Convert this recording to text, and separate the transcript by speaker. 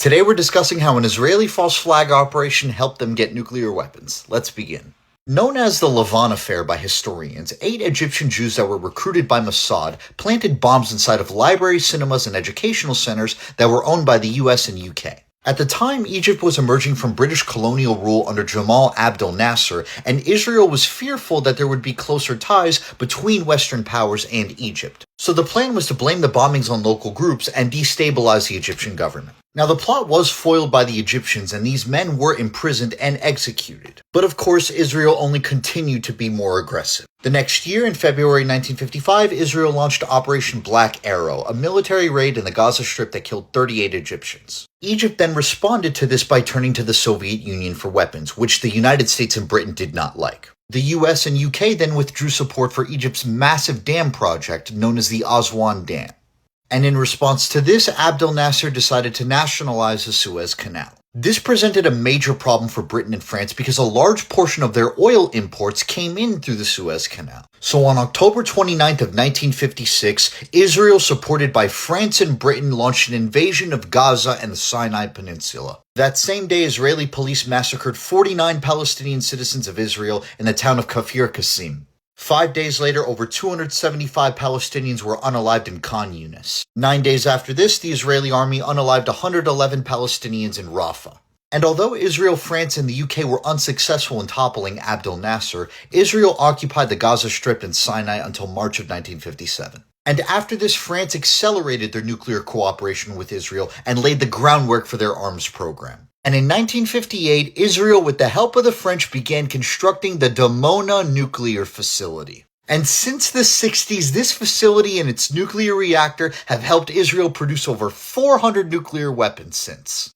Speaker 1: Today we're discussing how an Israeli false flag operation helped them get nuclear weapons. Let's begin. Known as the Lavon Affair by historians, 8 Egyptian Jews that were recruited by Mossad planted bombs inside of libraries, cinemas, and educational centers that were owned by the US and UK. At the time, Egypt was emerging from British colonial rule under Jamal Abdel Nasser, and Israel was fearful that there would be closer ties between Western powers and Egypt. So the plan was to blame the bombings on local groups and destabilize the Egyptian government. Now, the plot was foiled by the Egyptians, and these men were imprisoned and executed. But of course, Israel only continued to be more aggressive. The next year, in February 1955, Israel launched Operation Black Arrow, a military raid in the Gaza Strip that killed 38 Egyptians. Egypt then responded to this by turning to the Soviet Union for weapons, which the United States and Britain did not like. The US and UK then withdrew support for Egypt's massive dam project known as the Aswan Dam. And in response to this, Abdel Nasser decided to nationalize the Suez Canal. This presented a major problem for Britain and France because a large portion of their oil imports came in through the Suez Canal. So on October 29th of 1956, Israel, supported by France and Britain, launched an invasion of Gaza and the Sinai Peninsula. That same day, Israeli police massacred 49 Palestinian citizens of Israel in the town of Kafir Qasim. 5 days later, over 275 Palestinians were unalived in Khan Yunis. 9 days after this, the Israeli army unalived 111 Palestinians in Rafah. And although Israel, France, and the UK were unsuccessful in toppling Abdel Nasser, Israel occupied the Gaza Strip and Sinai until March of 1957. And after this, France accelerated their nuclear cooperation with Israel and laid the groundwork for their arms program. And in 1958, Israel, with the help of the French, began constructing the Dimona nuclear facility. And since the 60s, this facility and its nuclear reactor have helped Israel produce over 400 nuclear weapons since.